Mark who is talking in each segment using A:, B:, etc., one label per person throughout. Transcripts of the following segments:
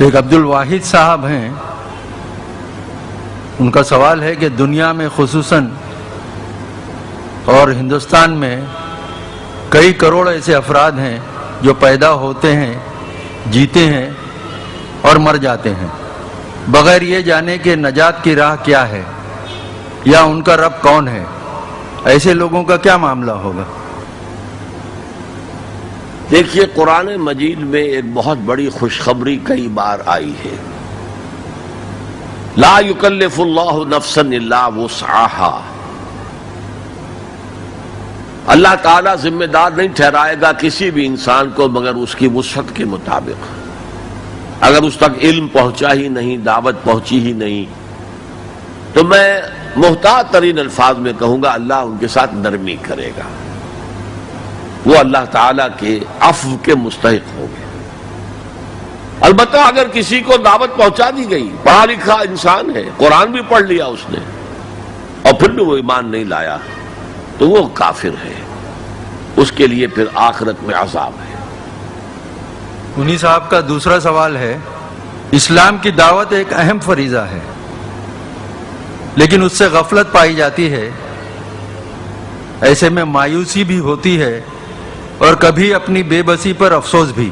A: ایک عبد الواحد صاحب ہیں، ان کا سوال ہے کہ دنیا میں خصوصاً اور ہندوستان میں کئی کروڑ ایسے افراد ہیں جو پیدا ہوتے ہیں، جیتے ہیں اور مر جاتے ہیں بغیر یہ جانے کہ نجات کی راہ کیا ہے یا ان کا رب کون ہے۔ ایسے لوگوں کا کیا معاملہ ہوگا؟
B: دیکھیے، قرآن مجید میں ایک بہت بڑی خوشخبری کئی بار آئی ہے۔ لا یکلف اللہ نفسا الا وسعها، اللہ تعالیٰ ذمہ دار نہیں ٹھہرائے گا کسی بھی انسان کو مگر اس کی وسعت کے مطابق۔ اگر اس تک علم پہنچا ہی نہیں، دعوت پہنچی ہی نہیں، تو میں محتاط ترین الفاظ میں کہوں گا اللہ ان کے ساتھ نرمی کرے گا، وہ اللہ تعالیٰ کے عفو کے مستحق ہوں گے۔ البتہ اگر کسی کو دعوت پہنچا دی گئی، پڑھا لکھا انسان ہے، قرآن بھی پڑھ لیا اس نے اور پھر بھی وہ ایمان نہیں لایا، تو وہ کافر ہے، اس کے لیے پھر آخرت میں عذاب ہے۔
A: انہی صاحب کا دوسرا سوال ہے، اسلام کی دعوت ایک اہم فریضہ ہے لیکن اس سے غفلت پائی جاتی ہے، ایسے میں مایوسی بھی ہوتی ہے اور کبھی اپنی بے بسی پر افسوس بھی۔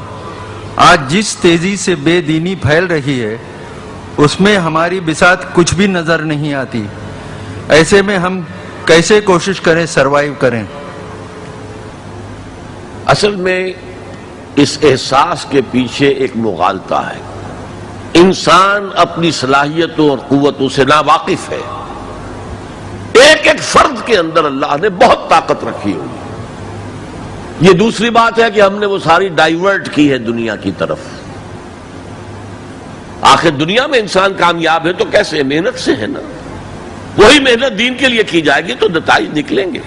A: آج جس تیزی سے بے دینی پھیل رہی ہے اس میں ہماری بساط کچھ بھی نظر نہیں آتی، ایسے میں ہم کیسے کوشش کریں، سروائیو کریں؟
B: اصل میں اس احساس کے پیچھے ایک مغالطہ ہے۔ انسان اپنی صلاحیتوں اور قوتوں سے ناواقف ہے۔ ایک ایک فرد کے اندر اللہ نے بہت طاقت رکھی ہوئی۔ یہ دوسری بات ہے کہ ہم نے وہ ساری ڈائیورٹ کی ہے دنیا کی طرف۔ آخر دنیا میں انسان کامیاب ہے تو کیسے؟ محنت سے ہے نا۔ وہی محنت دین کے لیے کی جائے گی تو نتائج نکلیں گے۔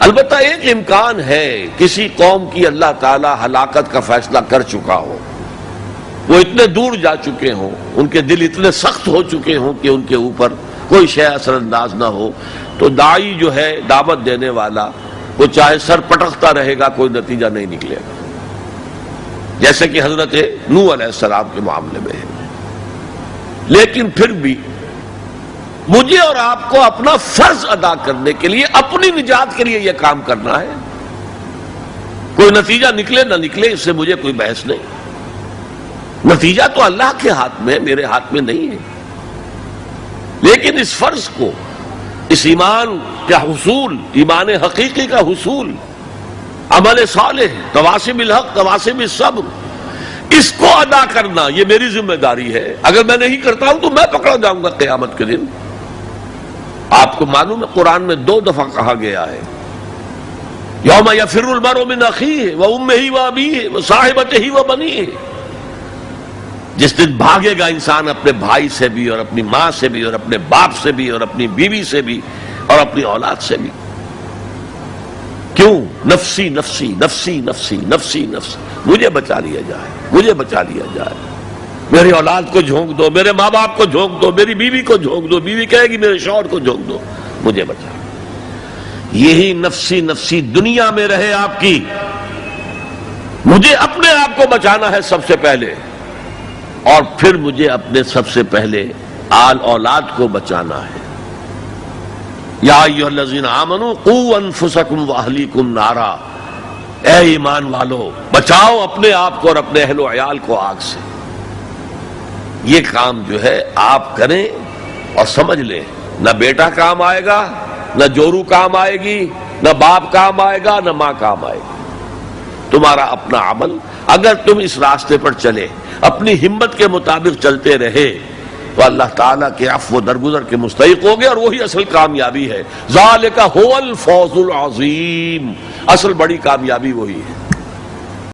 B: البتہ ایک امکان ہے، کسی قوم کی اللہ تعالی ہلاکت کا فیصلہ کر چکا ہو، وہ اتنے دور جا چکے ہوں، ان کے دل اتنے سخت ہو چکے ہوں کہ ان کے اوپر کوئی شے اثر انداز نہ ہو، تو داعی جو ہے، دعوت دینے والا، وہ چاہے سر پٹکتا رہے گا، کوئی نتیجہ نہیں نکلے گا، جیسے کہ حضرت نوح علیہ السلام کے معاملے میں ہے۔ لیکن پھر بھی مجھے اور آپ کو اپنا فرض ادا کرنے کے لیے، اپنی نجات کے لیے یہ کام کرنا ہے۔ کوئی نتیجہ نکلے نہ نکلے اس سے مجھے کوئی بحث نہیں، نتیجہ تو اللہ کے ہاتھ میں، میرے ہاتھ میں نہیں ہے۔ لیکن اس فرض کو، اس ایمان کا حصول، ایمان حقیقی کا حصول، عمل صالح، تواصی بالحق، تواصی بالصبر، اس کو ادا کرنا یہ میری ذمہ داری ہے۔ اگر میں نہیں کرتا ہوں تو میں پکڑا جاؤں گا قیامت کے دن۔ آپ کو معلوم ہے قرآن میں 2 دفعہ کہا گیا ہے، یوم یفر المرء من اخیہ وامہ وابیہ وصاحبتہ وبنیہ، جس دن بھاگے گا انسان اپنے بھائی سے بھی اور اپنی ماں سے بھی اور اپنے باپ سے بھی اور اپنی بیوی سے بھی اور اپنی اولاد سے بھی۔ کیوں؟ نفسی نفسی نفسی نفسی نفسی نفسی، مجھے بچا لیا جائے، مجھے بچا لیا جائے، میری اولاد کو جھونک دو، میرے ماں باپ کو جھونک دو، میری بیوی کو جھونک دو، بیوی کہے گی میرے شوہر کو جھونک دو، مجھے بچا۔ یہی نفسی نفسی دنیا میں رہے آپ کی، مجھے اپنے آپ کو بچانا ہے سب سے پہلے، اور پھر مجھے اپنے سب سے پہلے آل اولاد کو بچانا ہے۔ یا ایھا الذین آمنوا قوا انفسکم واہلیکم نارا، اے ایمان والو بچاؤ اپنے آپ کو اور اپنے اہل و عیال کو آگ سے۔ یہ کام جو ہے آپ کریں اور سمجھ لیں، نہ بیٹا کام آئے گا، نہ جورو کام آئے گی، نہ باپ کام آئے گا، نہ ماں کام آئے گی۔ تمہارا اپنا عمل، اگر تم اس راستے پر چلے، اپنی ہمت کے مطابق چلتے رہے، تو اللہ تعالیٰ کے عفو و درگزر کے مستحق ہوگے، اور وہی اصل کامیابی ہے۔ ذالک ھو الفوز العظیم، اصل بڑی کامیابی وہی ہے۔